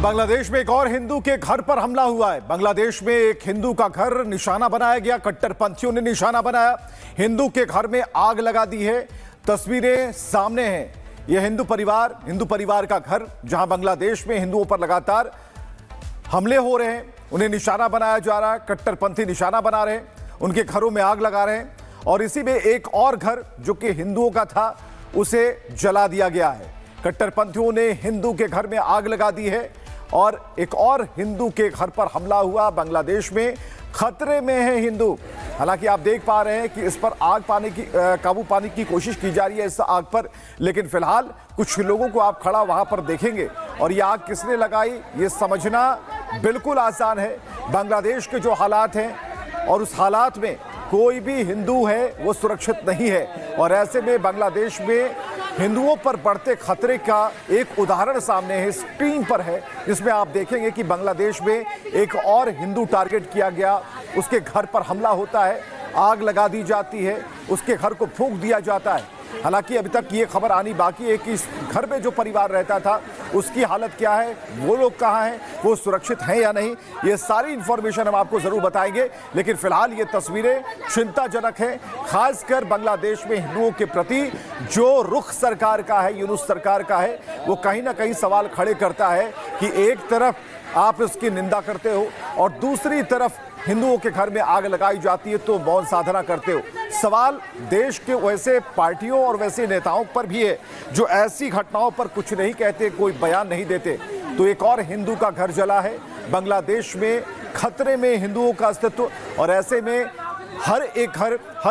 बांग्लादेश में एक और हिंदू के घर पर हमला हुआ है। बांग्लादेश में एक हिंदू का घर निशाना बनाया गया, कट्टरपंथियों ने निशाना बनाया, हिंदू के घर में आग लगा दी है। तस्वीरें सामने हैं। यह हिंदू परिवार का घर, जहां बांग्लादेश में हिंदुओं पर लगातार हमले हो रहे हैं, उन्हें निशाना बनाया जा रहा है, कट्टरपंथी निशाना बना रहे हैं, उनके घरों में आग लगा रहे हैं। और इसी में एक और घर जो कि हिंदुओं का था, उसे जला दिया गया है। कट्टरपंथियों ने हिंदू के घर में आग लगा दी है और एक और हिंदू के घर पर हमला हुआ। बांग्लादेश में खतरे में है हिंदू। हालांकि आप देख पा रहे हैं कि इस पर काबू पाने की कोशिश की जा रही है इस आग पर, लेकिन फिलहाल कुछ लोगों को आप खड़ा वहां पर देखेंगे और ये आग किसने लगाई ये समझना बिल्कुल आसान है। बांग्लादेश के जो हालात हैं और उस हालात में कोई भी हिंदू है वो सुरक्षित नहीं है, और ऐसे में बांग्लादेश में हिंदुओं पर बढ़ते खतरे का एक उदाहरण सामने है, स्क्रीन पर है, जिसमें आप देखेंगे कि बांग्लादेश में एक और हिंदू टारगेट किया गया, उसके घर पर हमला होता है, आग लगा दी जाती है, उसके घर को फूंक दिया जाता है। हालांकि अभी तक ये खबर आनी बाकी है कि इस घर में जो परिवार रहता था उसकी हालत क्या है, वो लोग कहाँ हैं, वो सुरक्षित हैं या नहीं, ये सारी इंफॉर्मेशन हम आपको जरूर बताएंगे। लेकिन फिलहाल ये तस्वीरें चिंताजनक हैं, खासकर बांग्लादेश में हिंदुओं के प्रति जो रुख सरकार का है, यूनुस सरकार का है, वो कहीं ना कहीं सवाल खड़े करता है कि एक तरफ आप इसकी निंदा करते हो और दूसरी तरफ हिंदुओं के घर में आग लगाई जाती है तो मौन साधना करते हो। सवाल देश के वैसे पार्टियों और वैसे नेताओं पर भी है जो ऐसी घटनाओं पर कुछ नहीं कहते, कोई बयान नहीं देते। तो एक और हिंदू का घर जला है। बांग्लादेश में खतरे में हिंदुओं का अस्तित्व, और ऐसे में हर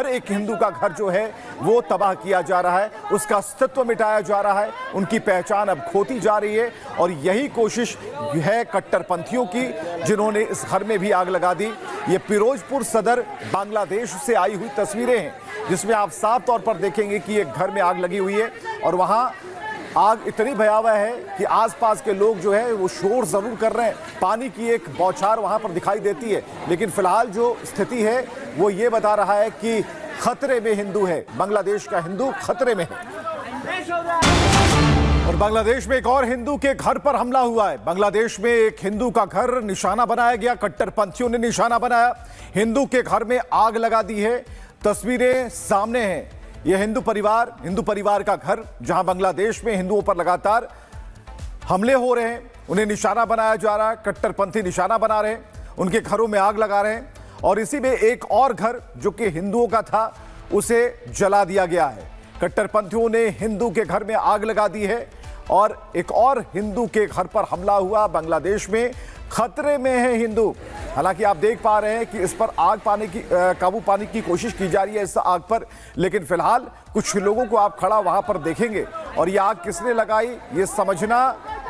एक हिंदू का घर जो है वो तबाह किया जा रहा है, उसका अस्तित्व मिटाया जा रहा है, उनकी पहचान अब खोती जा रही है। और यही कोशिश है कट्टरपंथियों की, जिन्होंने इस घर में भी आग लगा दी। ये फिरोजपुर सदर बांग्लादेश से आई हुई तस्वीरें हैं, जिसमें आप साफ तौर पर देखेंगे कि एक घर में आग लगी हुई है और वहां आग इतनी भयावह है कि आसपास के लोग जो है वो शोर जरूर कर रहे हैं, पानी की एक बौछार वहां पर दिखाई देती है। लेकिन फिलहाल जो स्थिति है वो ये बता रहा है कि खतरे में हिंदू है, बांग्लादेश का हिंदू खतरे में है। और बांग्लादेश में एक और हिंदू के घर पर हमला हुआ है। बांग्लादेश में एक हिंदू का घर निशाना बनाया गया, कट्टरपंथियों ने निशाना बनाया, हिंदू के घर में आग लगा दी है। तस्वीरें सामने हैं। यह हिंदू परिवार का घर, जहां बांग्लादेश में हिंदुओं पर लगातार हमले हो रहे हैं, उन्हें निशाना बनाया जा रहा है, कट्टरपंथी निशाना बना रहे हैं, उनके घरों में आग लगा रहे हैं। और इसी में एक और घर जो कि हिंदुओं का था, उसे जला दिया गया है। कट्टरपंथियों ने हिंदू के घर में आग लगा दी है और एक और हिंदू के घर पर हमला हुआ। बांग्लादेश में खतरे में है हिंदू। हालांकि आप देख पा रहे हैं कि इस पर काबू पाने की कोशिश की जा रही है इस आग पर, लेकिन फिलहाल कुछ लोगों को आप खड़ा वहां पर देखेंगे और ये आग किसने लगाई ये समझना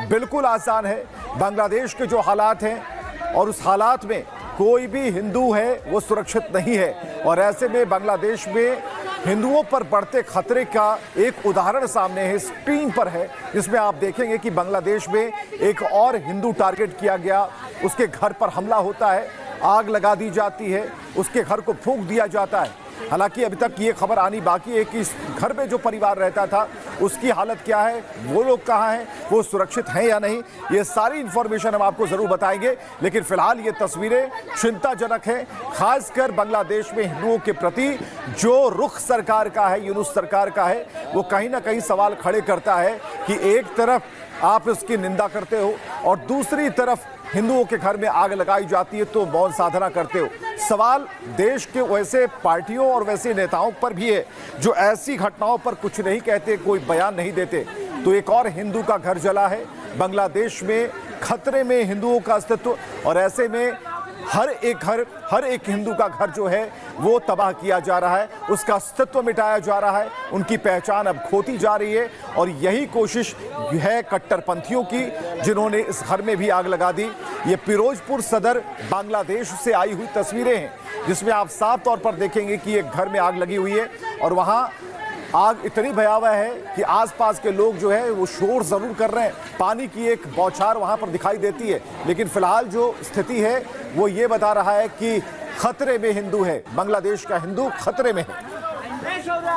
बिल्कुल आसान है। बांग्लादेश के जो हालात हैं और उस हालात में कोई भी हिंदू है वो सुरक्षित नहीं है, और ऐसे में बांग्लादेश में हिंदुओं पर बढ़ते खतरे का एक उदाहरण सामने है, स्क्रीन पर है, जिसमें आप देखेंगे कि बांग्लादेश में एक और हिंदू टारगेट किया गया, उसके घर पर हमला होता है, आग लगा दी जाती है, उसके घर को फूंक दिया जाता है। हालांकि अभी तक ये खबर आनी बाकी है कि इस घर में जो परिवार रहता था उसकी हालत क्या है, वो लोग कहाँ हैं, वो सुरक्षित हैं या नहीं, ये सारी इंफॉर्मेशन हम आपको जरूर बताएंगे। लेकिन फिलहाल ये तस्वीरें चिंताजनक हैं, खासकर बांग्लादेश में हिंदुओं के प्रति जो रुख सरकार का है, यूनुस सरकार का है, वो कहीं ना कहीं सवाल खड़े करता है कि एक तरफ आप इसकी निंदा करते हो और दूसरी तरफ हिंदुओं के घर में आग लगाई जाती है तो मौन साधना करते हो। सवाल देश के वैसे पार्टियों और वैसे नेताओं पर भी है जो ऐसी घटनाओं पर कुछ नहीं कहते, कोई बयान नहीं देते। तो एक और हिंदू का घर जला है। बांग्लादेश में खतरे में हिंदुओं का अस्तित्व, और ऐसे में हर एक हिंदू का घर जो है वो तबाह किया जा रहा है, उसका अस्तित्व मिटाया जा रहा है, उनकी पहचान अब खोती जा रही है। और यही कोशिश है कट्टरपंथियों की, जिन्होंने इस घर में भी आग लगा दी। ये फिरोजपुर सदर बांग्लादेश से आई हुई तस्वीरें हैं, जिसमें आप साफ तौर पर देखेंगे कि एक घर में आग लगी हुई है और वहां आग इतनी भयावह है कि आसपास के लोग जो है वो शोर जरूर कर रहे हैं, पानी की एक बौछार वहां पर दिखाई देती है। लेकिन फिलहाल जो स्थिति है वो ये बता रहा है कि खतरे में हिंदू है, बांग्लादेश का हिंदू खतरे में है।